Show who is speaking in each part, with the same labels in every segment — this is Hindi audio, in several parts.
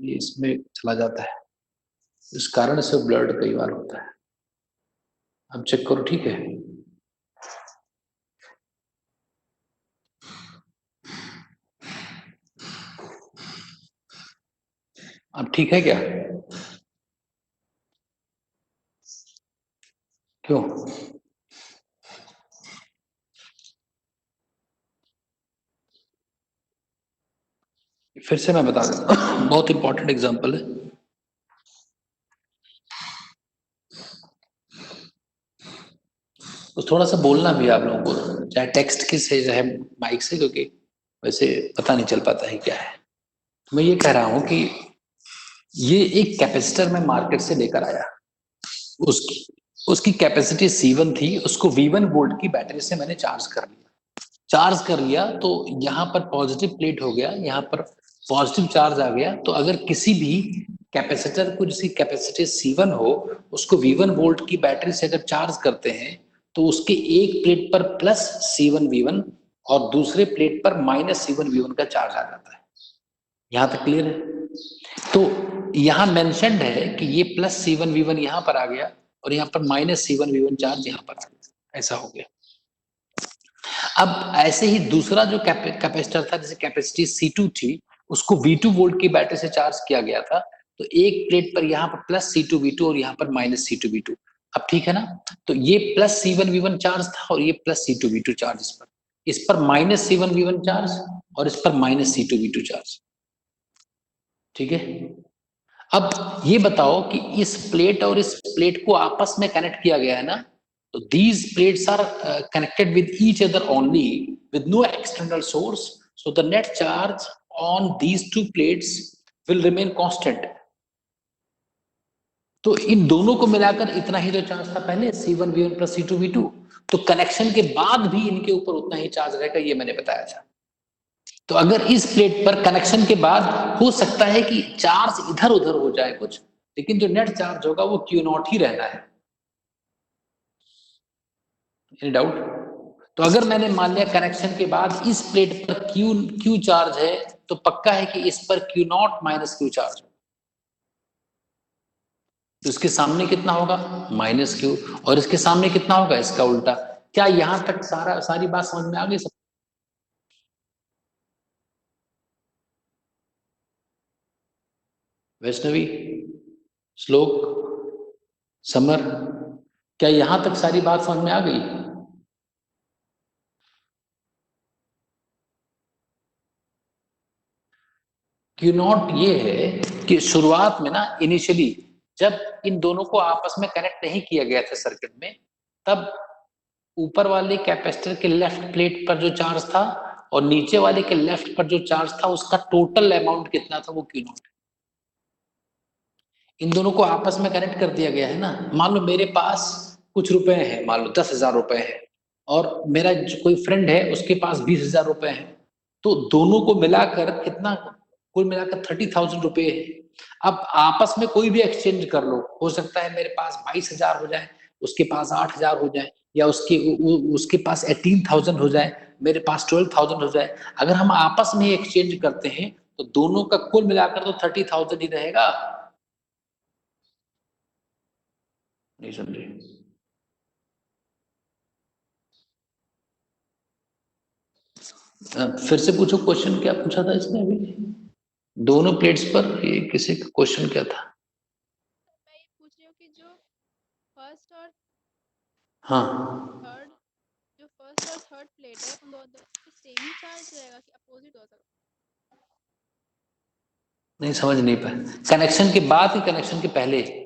Speaker 1: ये इसमें चला जाता है, इस कारण से ब्लर्ड कई बार होता है। अब चेक करो, ठीक है? अब ठीक है क्या? क्यों? फिर से मैं बता देता हूँ, बहुत इंपॉर्टेंट एग्जांपल है। तो थोड़ा सा बोलना भी आप लोगों को, चाहे टेक्स्ट के से चाहे माइक से, क्योंकि वैसे पता नहीं चल पाता है क्या है। मैं ये कह रहा हूं कि ये एक कैपेसिटर में मार्केट से लेकर आया, उसकी उसकी कैपेसिटी C1 थी, उसको V1 वोल्ट की बैटरी से मैंने चार्ज कर लिया तो यहाँ पर पॉजिटिव प्लेट हो गया, यहाँ पर पॉजिटिव चार्ज आ गया। तो अगर किसी भी कैपेसिटर को जिसकी कैपेसिटी C1 हो, उसको V1 वोल्ट की बैटरी से अगर चार्ज करते हैं तो उसके एक प्लेट पर प्लस C1V1 और दूसरे प्लेट पर माइनस C1V1 का चार्ज आ जाता है। यहां तक क्लियर है? तो यहां मेंशन्ड है कि ये प्लस C1V1 यहां पर आ गया और यहां पर माइनस C1V1 चार्ज यहां पर आ गया, ऐसा हो गया। अब ऐसे ही दूसरा जो कैपेसिटर था, जैसे कैपेसिटी C2 थी, उसको V2 वोल्ट की बैटरी से चार्ज किया गया था। तो एक प्लेट पर यहाँ पर प्लस C2V2 और यहाँ पर माइनस C2V2। अब ठीक है ना? तो ये प्लस C1V1 चार्ज था और ये प्लस C2V2 चार्ज इस पर माइनस C1V1 चार्ज और इस पर माइनस C2V2 चार्ज। ठीक है? अब ये बताओ कि इस प्लेट और इस प्लेट को आपस में कनेक्ट किया गया है ना, तो these plates are connected with each other only with no external source, so the net charge on these two plates will remain constant. तो इन दोनों को मिलाकर इतना ही तो चार्ज था पहले, C1V1 प्लस C2V2। तो कनेक्शन के बाद भी इनके ऊपर उतना ही चार्ज रहेगा, ये मैंने बताया था। तो अगर इस प्लेट पर कनेक्शन के बाद हो सकता है कि चार्ज इधर उधर हो जाए कुछ, लेकिन जो नेट चार्ज होगा वो Q0 ही रहना है। Any doubt? तो अगर मैंने मान लिया कनेक्शन के बाद इस प्लेट पर क्यू चार्ज है, तो पक्का है कि इस पर Q0 माइनस क्यू चार्ज है। तो इसके सामने कितना होगा? Minus Q. और इसके सामने कितना होगा? इसका उल्टा। क्या यहां तक सारी बात समझ में आ गई? सब वैष्णवी, श्लोक, समर, क्या यहां तक सारी बात समझ में आ गई? Q0 ये है कि शुरुआत में ना, इनिशियली जब इन दोनों को आपस में कनेक्ट नहीं किया गया था सर्किट में, तब ऊपर वाले कैपेसिटर के लेफ्ट प्लेट पर जो चार्ज था और नीचे वाले के लेफ्ट पर जो चार्ज था, उसका टोटल अमाउंट कितना था? वो Q0। इन दोनों को आपस में कनेक्ट कर दिया गया है ना। मान लो मेरे पास कुछ रुपए हैं, मान लो 10,000 रुपए है, और मेरा कोई फ्रेंड है उसके पास 20,000 रुपए है। तो दोनों को मिलाकर कितना? कुल मिलाकर 30,000 रुपए है। अब आपस में कोई भी एक्सचेंज कर लो, हो सकता है मेरे पास 22,000 हो जाए, उसके पास 8,000 हो जाए, या उसके पास 18,000 हो जाए, मेरे पास 12,000 हो जाए। अगर हम आपस में एक्सचेंज करते हैं तो दोनों का कुल मिलाकर तो 30,000 ही रहेगा। नहीं समझे? फिर से पूछो, क्वेश्चन क्या पूछा था इसने अभी? दोनों प्लेट्स पर ये किसी का क्वेश्चन क्या था?
Speaker 2: मैं ये पूछ रही हूँ कि जो फर्स्ट और
Speaker 1: हाँ,
Speaker 2: थर्ड जो फर्स्ट और थर्ड प्लेट है, उन दोनों पे सेम ही चार्ज रहेगा कि अपोजिट हो सकता
Speaker 1: नहीं समझ नहीं पाया। कनेक्शन के बाद कि कनेक्शन के पहले?
Speaker 2: है?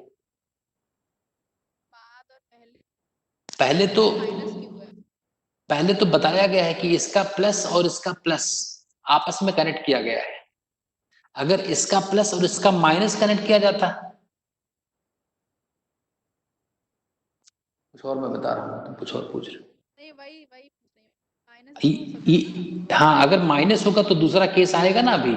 Speaker 2: बाद और पहले।
Speaker 1: पहले तो
Speaker 2: ये माइनस क्यों है?
Speaker 1: पहले तो बताया गया है कि इसका प्लस और इसका प्लस आपस में कनेक्ट किया गया है। अगर इसका प्लस और इसका माइनस कनेक्ट किया जाता, कुछ और मैं बता रहा हूँ, तुम कुछ और पूछ रहे
Speaker 2: नहीं, वही वही पूछ रही हूँ। माइनस
Speaker 1: हो।
Speaker 2: भी तो हो सकता है ना।
Speaker 1: हाँ, अगर माइनस होगा तो दूसरा केस आएगा ना। अभी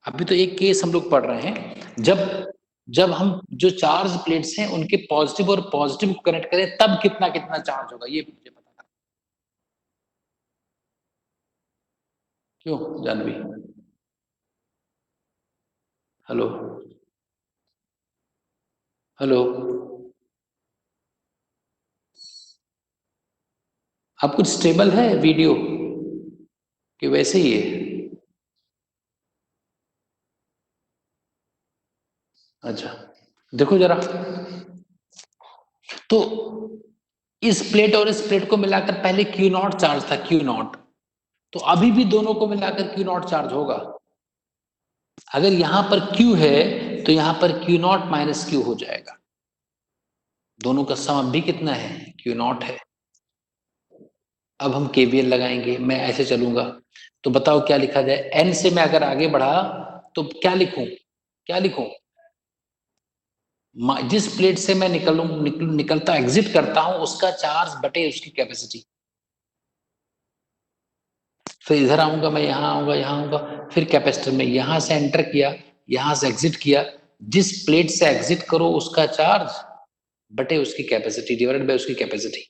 Speaker 1: अभी तो एक केस हम लोग पढ़ रहे हैं, जब जब हम जो चार्ज प्लेट्स हैं उनके पॉजिटिव और पॉजिटिव को कनेक्ट करें, तब कितना कितना चार्ज होगा, ये मुझे पता था। क्यों जानवी? हेलो हेलो, आप कुछ स्टेबल है वीडियो कि वैसे ही है? अच्छा, देखो जरा, तो इस प्लेट और इस प्लेट को मिलाकर पहले क्यू नॉट चार्ज था, क्यू नॉट, तो अभी भी दोनों को मिलाकर क्यू नॉट चार्ज होगा। अगर यहां पर क्यू है तो यहां पर क्यू नॉट माइनस क्यू हो जाएगा, दोनों का सम अब भी कितना है, क्यू नॉट है। अब हम केवीएल लगाएंगे, मैं ऐसे चलूंगा, तो बताओ क्या लिखा जाए। एन से मैं अगर आगे बढ़ा तो क्या लिखूं, क्या लिखूं? जिस प्लेट से मैं निकलता एग्जिट करता हूं उसका चार्ज बटे उसकी कैपेसिटी। फिर इधर आऊंगा, मैं यहां आऊंगा, यहां आऊंगा, फिर कैपेसिटर में यहां से एंटर किया, यहां से एग्जिट किया, जिस प्लेट से एग्जिट करो उसका चार्ज बटे उसकी कैपेसिटी डिवाइडेड बाय उसकी capacity.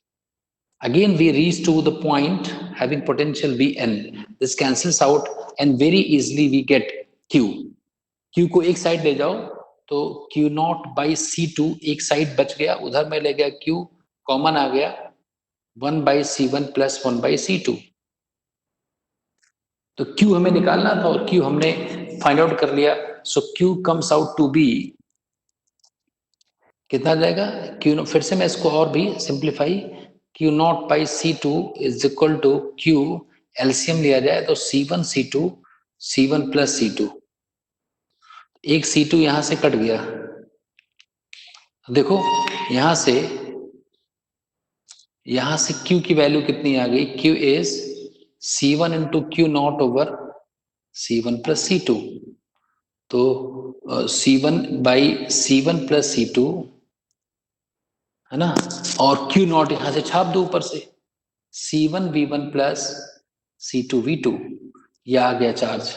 Speaker 1: Again we reach to the point having potential Vn. This cancels out and very easily we get Q. Q को एक साइड ले जाओ तो Q नॉट बाई C2, एक साइड बच गया, उधर में ले गया Q, कॉमन आ गया 1 by C1 plus 1 by C2। तो Q हमें निकालना था और Q हमने फाइंड आउट कर लिया। So Q comes out to be कितना जाएगा, Q, फिर से मैं इसको और भी simplify, Q naught by C2 is equal to Q, LCM लिया जाए तो C1 C2 C1 plus C2, एक C2 यहां से कट गया, देखो यहां से Q की वैल्यू कितनी आ गई, Q is C1 into Q not over C1 plus C2, तो C1 by C1 plus C2 है ना, और Q नॉट यहां से छाप दो ऊपर से, C1 V1 plus C2 V2, ये आ गया चार्ज।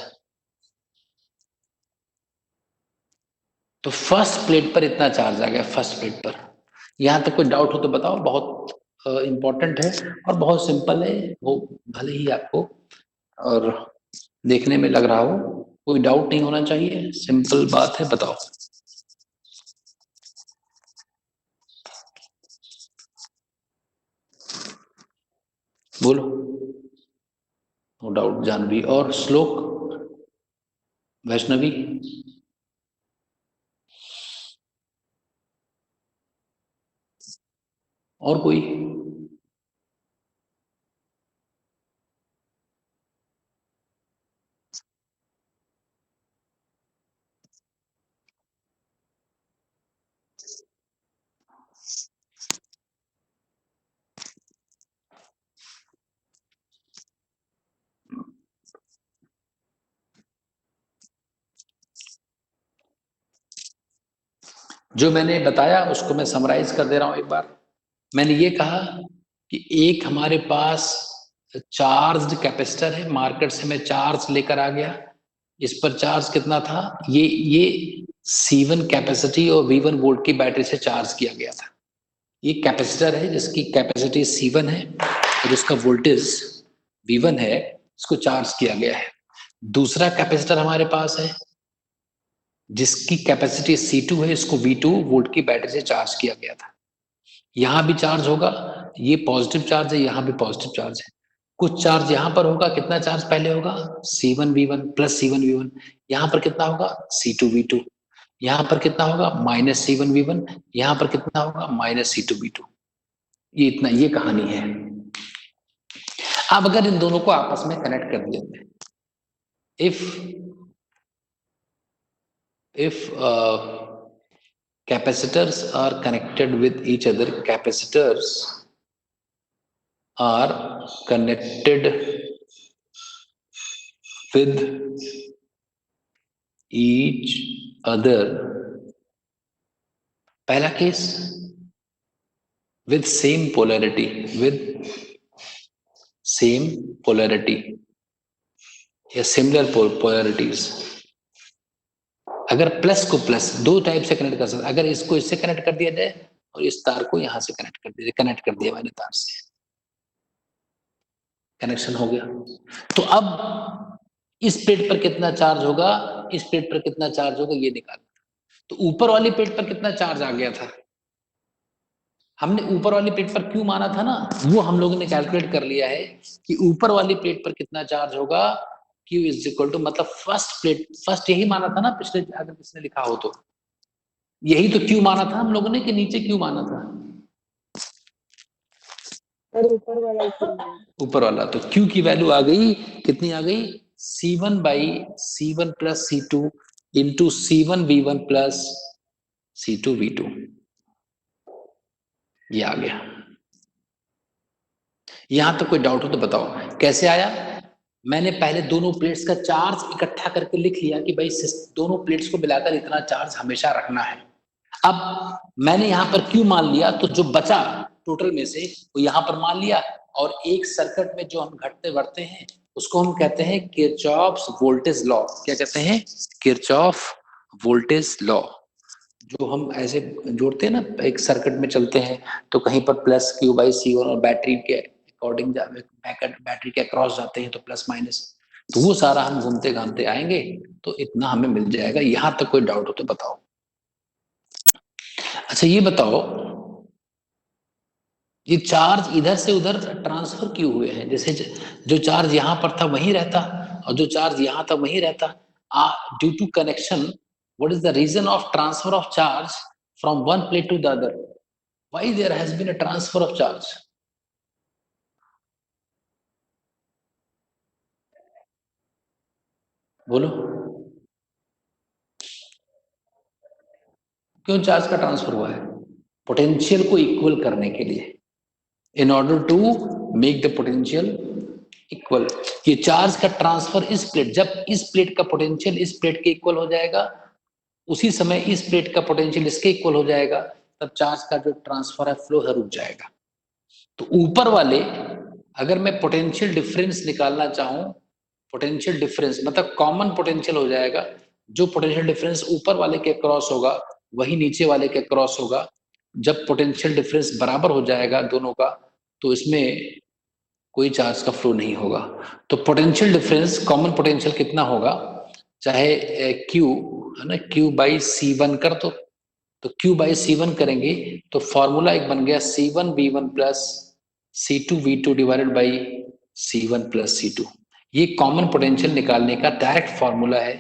Speaker 1: तो फर्स्ट प्लेट पर इतना चार्ज आ गया, फर्स्ट प्लेट पर। यहां तक कोई डाउट हो तो बताओ, बहुत इंपॉर्टेंट है और बहुत सिंपल है वो, भले ही आपको और देखने में लग रहा हो, कोई डाउट नहीं होना चाहिए, सिंपल बात है, बताओ। बोलो, नो डाउट जानवी। और श्लोक, वैष्णवी, और कोई? जो मैंने बताया उसको मैं समराइज कर दे रहा हूं एक बार। मैंने ये कहा कि एक हमारे पास चार्ज्ड कैपेसिटर है, मार्केट से मैं चार्ज लेकर आ गया, इस पर चार्ज कितना था, ये C1 कैपेसिटी और V1 वोल्ट की बैटरी से चार्ज किया गया था। ये कैपेसिटर है जिसकी कैपेसिटी C1 है और जिसका वोल्टेज V1 है, इसको चार्ज किया गया है। दूसरा कैपेसिटर हमारे पास है जिसकी कैपेसिटी C2 है, इसको V2 वोल्ट की बैटरी से चार्ज किया गया था। यहां भी चार्ज होगा, ये पॉजिटिव चार्ज है, यहां भी पॉजिटिव चार्ज है, कुछ चार्ज यहां पर होगा, कितना चार्ज पहले होगा, C1 V1 plus C1 V1, यहां पर कितना होगा, C2 V2, यहां पर कितना होगा, माइनस C1 V1, यहां पर कितना होगा, माइनस C2 V2। ये इतना, ये कहानी है। अब अगर इन दोनों को आपस में कनेक्ट कर दिया, if capacitors are connected with each other, capacitors are connected with each other, पहला case with same polarity, with same polarity या similar polarities। अगर प्लस को प्लस दो टाइप से कनेक्ट कर सकते, अगर इसको इससे कनेक्ट कर दिया जाए और इस तार को यहां से कनेक्ट कर दिया, कनेक्ट कर दिया मैंने तार से, कनेक्शन हो गया। तो अब इस प्लेट पर कितना चार्ज होगा, इस प्लेट पर कितना चार्ज होगा, ये निकालना। तो ऊपर वाली प्लेट पर कितना चार्ज आ गया था, हमने ऊपर वाली प्लेट पर क्यू माना था ना, वो हम लोगों ने कैलकुलेट कर लिया है कि ऊपर वाली प्लेट पर कितना चार्ज होगा, Q इज इक्वल टू, मतलब फर्स्ट प्लेट, फर्स्ट यही माना था ना पिछले, अगर किसने लिखा हो तो यही तो Q माना था हम लोगों ने, कि नीचे Q माना था, ऊपर वाला। तो Q की वैल्यू आ गई, कितनी आ गई, C1/C1 plus C2 into C1V1 plus C2V2, ये आ गया। यहां तक कोई डाउट हो तो बताओ कैसे आया। मैंने पहले दोनों प्लेट्स का चार्ज इकट्ठा करके लिख लिया कि भाई दोनों प्लेट्स को मिलाकर इतना चार्ज हमेशा रखना है। अब मैंने यहां पर क्यों मान लिया, तो जो बचा टोटल में से वो यहां पर मान लिया, और एक सर्किट में जो हम घटते बढ़ते हैं उसको हम कहते हैं किरचॉफ्स वोल्टेज लॉ। क्या कहते हैं, किरचॉफ वोल्टेज लॉ। जो हम ऐसे जोड़ते हैं ना, एक सर्किट में चलते हैं तो कहीं पर प्लस क्यू बाई सी, और बैटरी के अकॉर्डिंग बैटरी के अक्रॉस जाते हैं तो प्लस माइनस, तो वो सारा हम घूमते घामते आएंगे, तो इतना हमें मिल जाएगा। यहां तक कोई डाउट हो तो बताओ। अच्छा ये बताओ, ये चार्ज इधर से उधर ट्रांसफर क्यों हुए हैं, जैसे जो चार्ज यहां पर था वहीं रहता और जो चार्ज यहां था वहीं रहता। Due to connection, what is the reason of transfer of charge from one plate to the other, why there has been a transfer of charge, बोलो क्यों चार्ज का ट्रांसफर हुआ है, पोटेंशियल को इक्वल करने के लिए, in order to make the potential equal. ये चार्ज का ट्रांसफर इस प्लेट, जब इस प्लेट का पोटेंशियल इस प्लेट के इक्वल हो जाएगा, उसी समय इस प्लेट का पोटेंशियल इसके इक्वल हो जाएगा, तब चार्ज का जो ट्रांसफर है फ्लो है रुक जाएगा। तो ऊपर वाले, अगर मैं पोटेंशियल डिफरेंस निकालना चाहूं, पोटेंशियल डिफरेंस मतलब कॉमन पोटेंशियल हो जाएगा, जो पोटेंशियल डिफरेंस ऊपर वाले के क्रॉस होगा वही नीचे वाले के क्रॉस होगा। जब पोटेंशियल डिफरेंस बराबर हो जाएगा दोनों का, तो इसमें कोई चार्ज का फ्लो नहीं होगा। तो पोटेंशियल डिफरेंस, कॉमन पोटेंशियल कितना होगा, चाहे क्यू है ना, Q/C1 कर दो, तो Q/C1 करेंगे तो फॉर्मूला एक बन गया C1V1 plus C2V2 divided by C1 plus C2। ये कॉमन पोटेंशियल निकालने का डायरेक्ट फॉर्मूला है,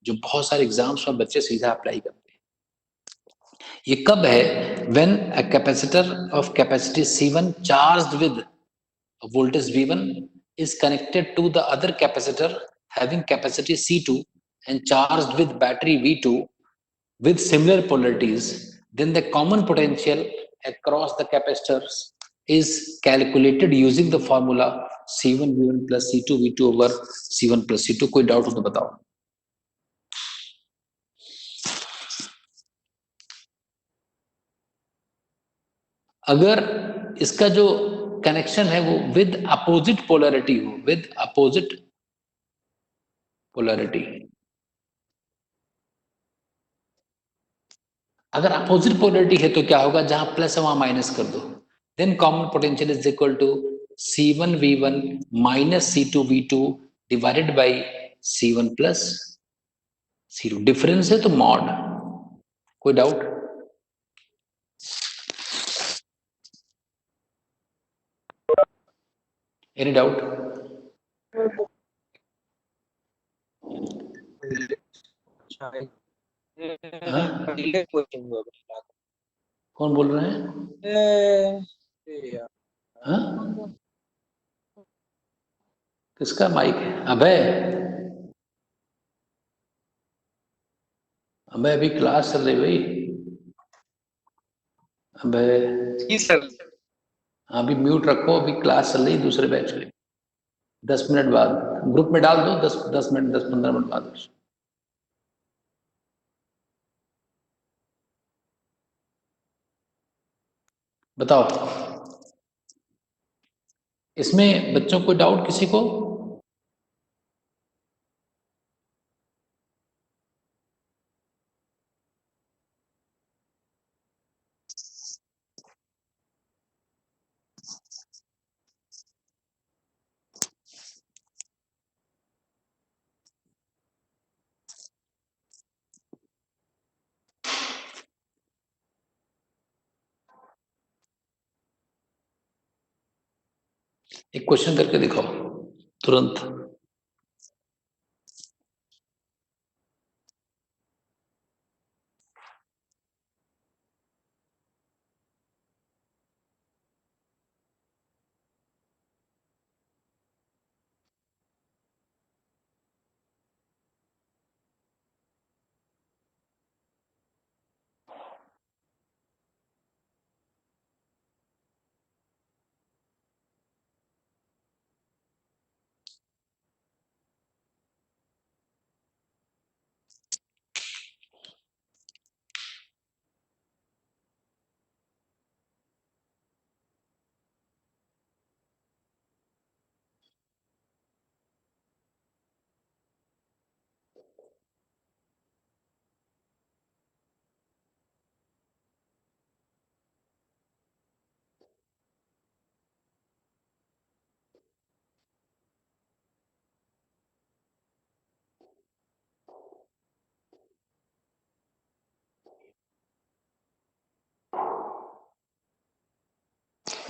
Speaker 1: जो बहुत सारे एग्जाम्स में बच्चे सीधा अप्लाई करते हैं। ये कब है, when a capacitor of capacity C1 charged with voltage V1 is connected to the other capacitor having capacity C2 and charged with battery V2 with similar polarities, then the common potential across the capacitors is calculated using the formula C1 V1 plus C2 V2 over C1 plus C2। कोई डाउट हो तो बताओ। अगर इसका जो कनेक्शन है वो विद अपोजिट पोलैरिटी हो, विद अपोजिट पोलैरिटी, अगर अपोजिट पोलरिटी है तो क्या होगा, जहां प्लस है वहां माइनस कर दो, then common potential is equal to C1V1 minus C2V2 divided by C1 plus C2। Difference है तो मॉड। कोई डाउट, एनी डाउट? कौन बोल रहे हैं? हाँ? किसका माइक है? अबे अबे अभी क्लास चल रही भाई। अबे
Speaker 3: जी सर।
Speaker 1: अभी म्यूट रखो, अभी क्लास चल रही दूसरे बैच की। 10 मिनट बाद ग्रुप में डाल दो, 10 मिनट 10-15 मिनट बाद। बताओ, इसमें बच्चों को डाउट किसी को? एक क्वेश्चन करके दिखाओ तुरंत।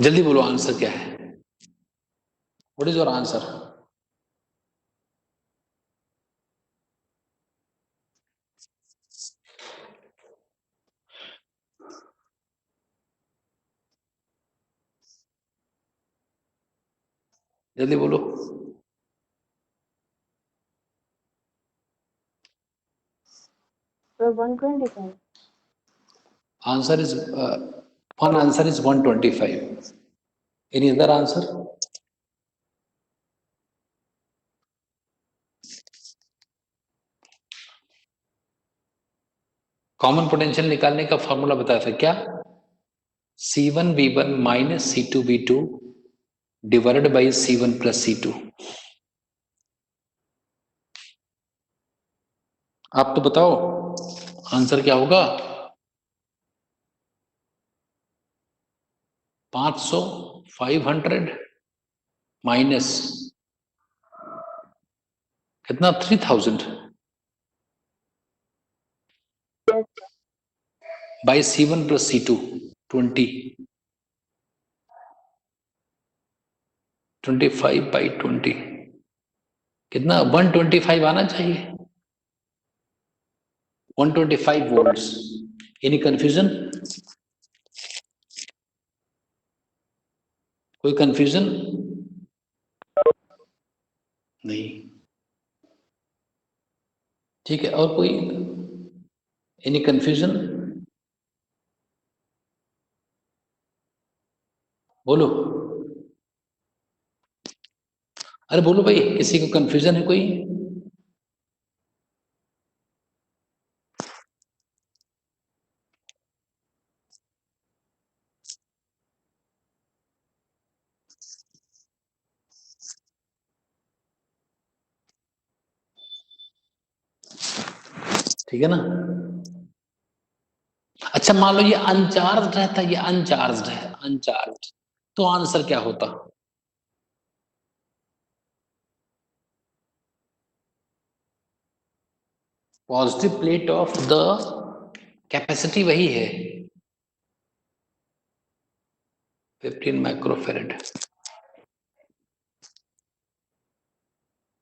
Speaker 1: जल्दी बोलो आंसर क्या है। What is your answer? जल्दी बोलो।
Speaker 3: So 125.
Speaker 1: Answer is one answer is 125. Any other answer? Common potential निकालने का फॉर्मूला बताया था क्या? C1V1 minus C2V2 divided by C1 plus C2। आप तो बताओ आंसर क्या होगा? 500 500 माइनस कितना 3000
Speaker 3: Yes.
Speaker 1: By C1 plus C2 20 25 by 20 कितना 125 आना चाहिए। 125 वोल्ट्स। Any confusion? कोई कंफ्यूजन? नहीं। ठीक है, और कोई एनी कंफ्यूजन? बोलो। अरे बोलो भाई, किसी को कंफ्यूजन है कोई? ठीक है ना? अच्छा मान लो ये अनचार्ज रहता, ये अनचार्ज है, अनचार्ज, तो आंसर क्या होता? Positive plate of the capacity वही है 15 microfarad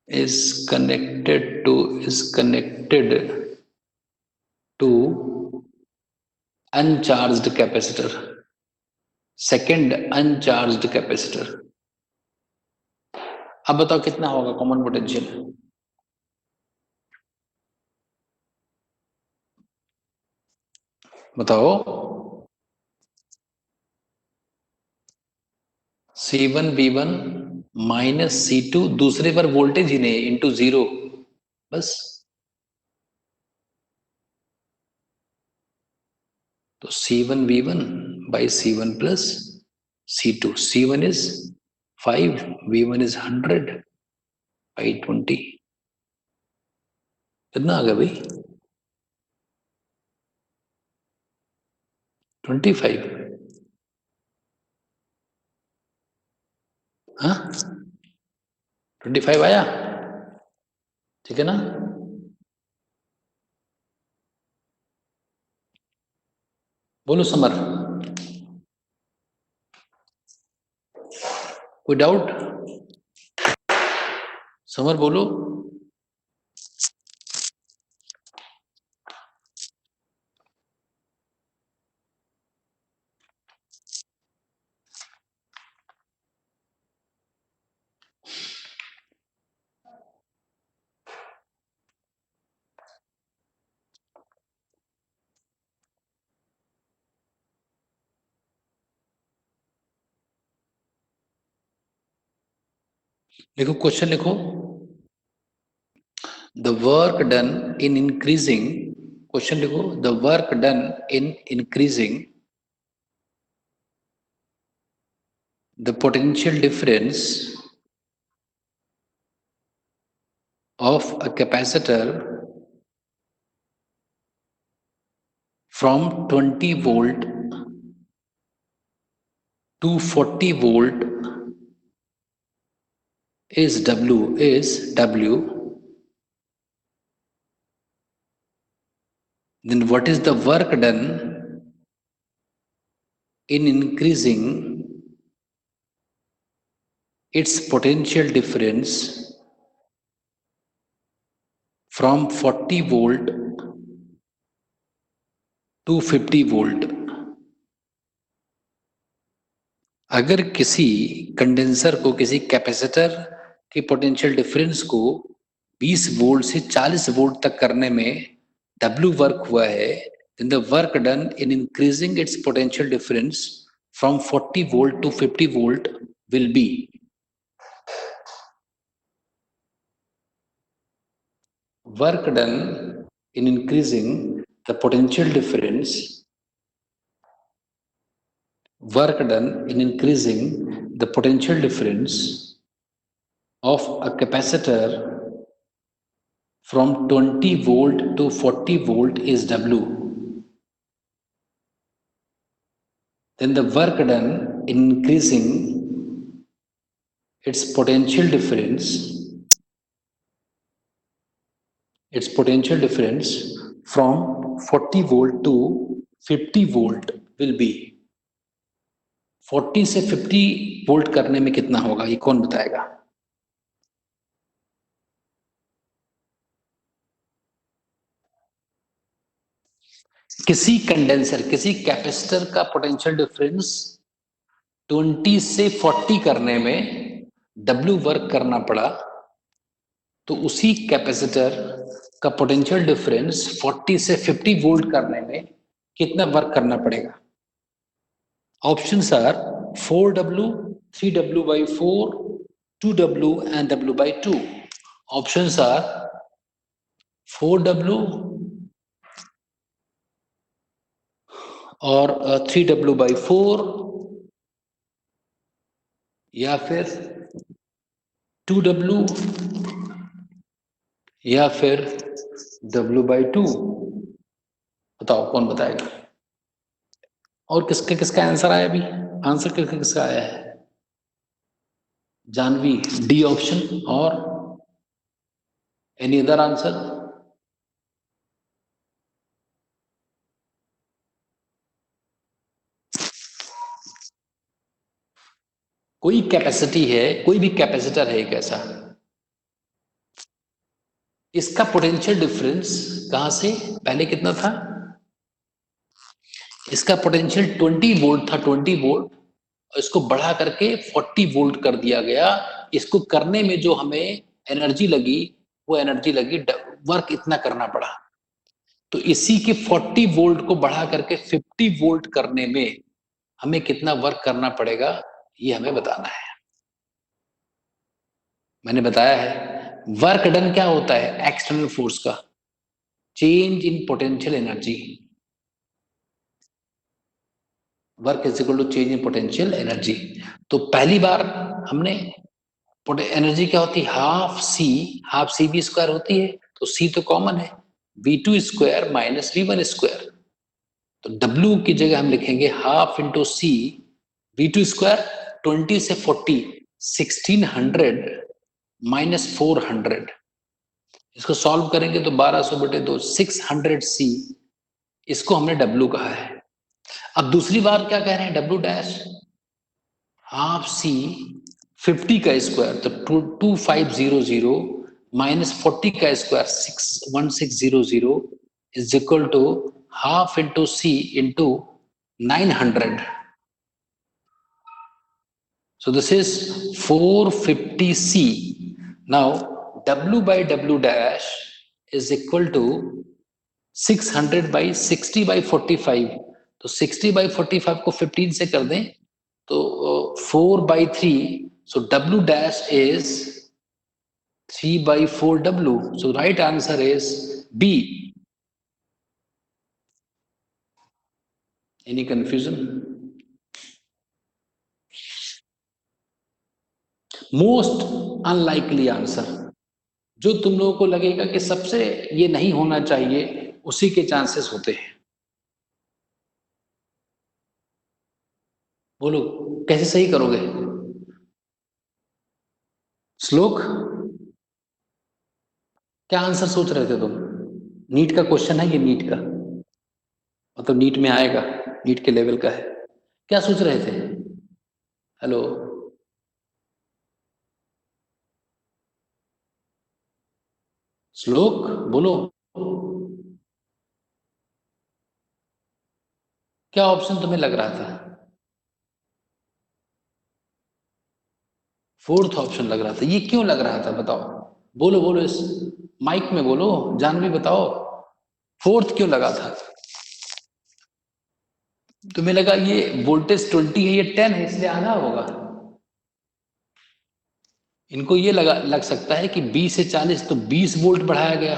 Speaker 1: is connected to uncharged capacitor, second uncharged capacitor। अब बताओ कितना होगा कॉमन पोटेंशियल? बताओ। C1V1 माइनस C2, दूसरे पर वोल्टेज ही नहीं, इंटू 0, बस। तो C1V1 by C1 plus C2। C1 is 5, V1 is 100 by 20। कितना आ गया भाई? 25। हाँ 25 आया। ठीक है ना? बोलो समर, कोई डाउट? समर बोलो। देखो क्वेश्चन लिखो। The work done in increasing, question लिखो, the work done in increasing the potential difference of a capacitor from 20 volt to 40 volt is W. Then what is the work done in increasing its potential difference from 40 volt to 50 volt? अगर किसी कंडेंसर को, किसी कैपेसिटर की पोटेंशियल डिफरेंस को 20 वोल्ट से 40 वोल्ट तक करने में W वर्क हुआ है, then the work done in increasing its potential difference from 40 volt to 50 volt will be, work done in increasing the potential difference, work done in increasing the potential difference of a capacitor from 20 volt to 40 volt is W. Then the work done in increasing its potential difference from 40 volt to 50 volt will be, 40 से 50 वोल्ट करने में कितना होगा, ये कौन बताएगा? किसी कंडेंसर, किसी कैपेसिटर का पोटेंशियल डिफरेंस 20 से 40 करने में W वर्क करना पड़ा, तो उसी कैपेसिटर का पोटेंशियल डिफरेंस 40 से 50 वोल्ट करने में कितना वर्क करना पड़ेगा? Options are 4W, 3W by 4, 2W and W by 2. Options are 4W और 3W by 4, या फिर 2W या फिर W by 2. बताओ कौन बताएगा? और किसका किसका आंसर आया? अभी आंसर किसका किसका आया है? जानवी डी ऑप्शन, और एनी अदर आंसर? कोई कैपेसिटी है, कोई भी कैपेसिटर है एक ऐसा, इसका पोटेंशियल डिफरेंस कहां से, पहले कितना था? इसका पोटेंशियल 20 वोल्ट था, 20 वोल्ट, और इसको बढ़ा करके 40 वोल्ट कर दिया गया। इसको करने में जो हमें एनर्जी लगी, वो एनर्जी लगी, वर्क इतना करना पड़ा। तो इसी के 40 वोल्ट को बढ़ा करके 50 वोल्ट करने में हमें कितना वर्क करना पड़ेगा, ये हमें बताना है। मैंने बताया है वर्क डन क्या होता है, एक्सटर्नल फोर्स का change in potential energy. Work is equal to change in potential energy. तो पहली बार हमने एनर्जी क्या होती है, हाफ सी बी स्क्वायर होती है, तो सी तो कॉमन है, V2 square minus V1 square. तो W की जगह हम लिखेंगे हाफ इंटू सी, V2 स्क्वायर 20 से 40, 1600 माइनस 400। इसको सॉल्व करेंगे तो 1200 बटे 2, 600 सी, इसको हमने W कहा है। अब दूसरी बार क्या कह रहे हैं, W डैश हाफ सी 50 का स्क्वायर तो 2500 माइनस 40 का square 1600 is equal to half into C into 900. So this is 450C. Now W by W dash is equal to 600 by 60 by 45. तो 60 by 45 को 15 से कर दें तो 4 by 3. So W dash is 3 by 4W. So right answer is B. Any confusion? Most unlikely answer, जो तुम लोगों को लगेगा कि सबसे ये नहीं होना चाहिए, उसी के चांसेस होते हैं. बोलो कैसे सही करोगे? श्लोक क्या आंसर सोच रहे थे तुम? नीट का क्वेश्चन है ये, नीट का मतलब नीट में आएगा, नीट के लेवल का है. क्या सोच रहे थे? हेलो श्लोक बोलो, क्या ऑप्शन तुम्हें लग रहा था? फोर्थ ऑप्शन लग रहा था. ये क्यों लग रहा था बताओ? बोलो बोलो, इस माइक में बोलो, जानवी बताओ फोर्थ क्यों लगा था? तुम्हें लगा ये वोल्टेज 20 है, ये 10 है, इसलिए आधा होगा. इनको ये लग सकता है कि 20 से 40 तो 20 वोल्ट बढ़ाया गया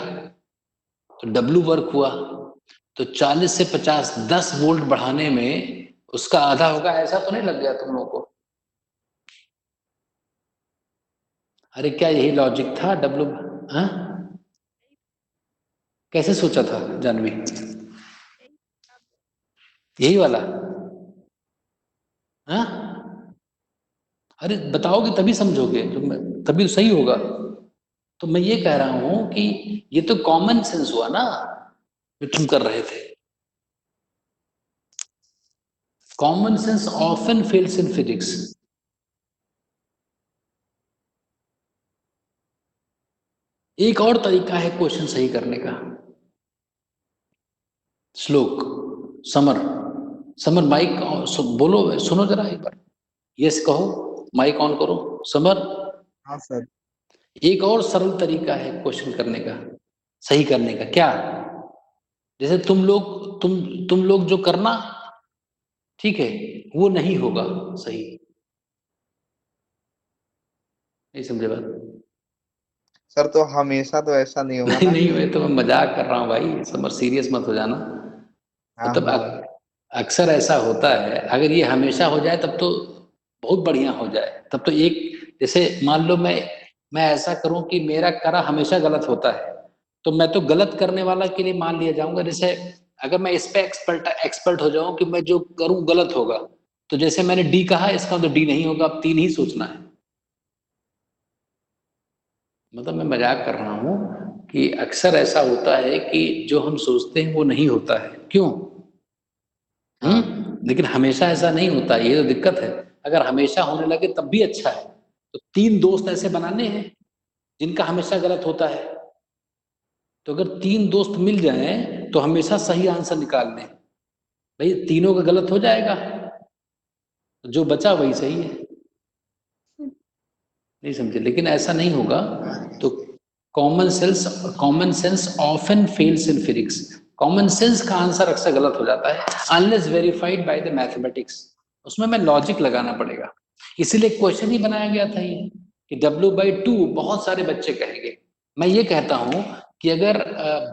Speaker 1: तो W वर्क हुआ, तो 40 से 50 10 वोल्ट बढ़ाने में उसका आधा होगा. ऐसा तो नहीं लग गया तुम लोगों को? अरे क्या यही लॉजिक था? W हाँ कैसे सोचा था जानवी? यही वाला? हाँ अरे बताओगे तभी समझोगे, तभी तो सही होगा. तो मैं ये कह रहा हूं कि ये तो कॉमन सेंस हुआ ना जो तुम कर रहे थे. Common sense often fails in physics. एक और तरीका है क्वेश्चन सही करने का. श्लोक समर माइक बोलो, सुनो जरा एक बार. यस कहो, माइक ऑन करो. समर
Speaker 4: हाँ सर.
Speaker 1: एक और सरल तरीका है क्वेश्चन करने का, सही करने का. क्या? जैसे तुम लोग जो करना ठीक है वो नहीं होगा सही. नहीं समझे बात?
Speaker 4: सर तो हमेशा तो ऐसा नहीं होगा ना.
Speaker 1: नहीं मैं तो मजाक कर रहा हूँ भाई, समर सीरियस मत हो जाना.
Speaker 4: हाँ,
Speaker 1: मतलब अक्सर ऐसा होता है, अगर ये हमेशा हो जाए तब तो बहुत बढ़िया हो जाए. तब तो एक जैसे मान लो मैं ऐसा करूं कि मेरा करा हमेशा गलत होता है, तो मैं तो गलत करने वाला के लिए मान लिया जाऊंगा. जैसे अगर मैं इस पे एक्सपर्ट हो जाऊं कि मैं जो करूं गलत होगा, तो जैसे मैंने डी कहा इसका तो डी नहीं होगा, अब 3 ही सोचना है. मतलब मैं मजाक कर रहा हूं कि अक्सर ऐसा होता है कि जो हम सोचते हैं वो नहीं होता है. क्यों? लेकिन हमेशा ऐसा नहीं होता, ये तो दिक्कत है. अगर हमेशा होने लगे तब भी अच्छा है. तो 3 दोस्त ऐसे बनाने हैं जिनका हमेशा गलत होता है, तो अगर 3 दोस्त मिल जाएं तो हमेशा सही आंसर निकाल लें. भाई तीनों का गलत हो जाएगा, तो जो बचा वही सही है. नहीं समझे? लेकिन ऐसा नहीं होगा. तो common sense often fails in physics. Common sense का आंसर अक्सर गलत हो जाता है unless verified by the mathematics. उसमें मैं लॉजिक लगाना पड़ेगा. इसीलिए क्वेश्चन ही बनाया गया था ये कि W/2 बहुत सारे बच्चे कहेंगे. मैं ये कहता हूं कि अगर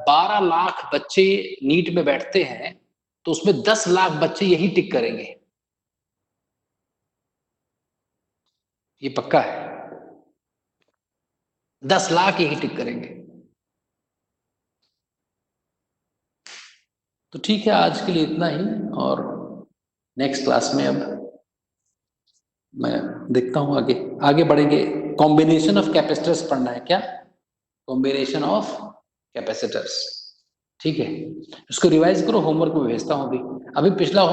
Speaker 1: 12 लाख बच्चे नीट में बैठते हैं तो उसमें 10 लाख बच्चे यही टिक करेंगे. ये पक्का है, 10 लाख यही टिक करेंगे. तो ठीक है, आज के लिए इतना ही, और नेक्स्ट क्लास में अब मैं देखता हूं आगे बढ़ेंगे. कॉम्बिनेशन ऑफ कैपेसिटर्स पढ़ना है. क्या? Combination of capacitors. ठीक है, इसको रिवाइज करो, होमवर्क में भेजता हूं. अभी पिछला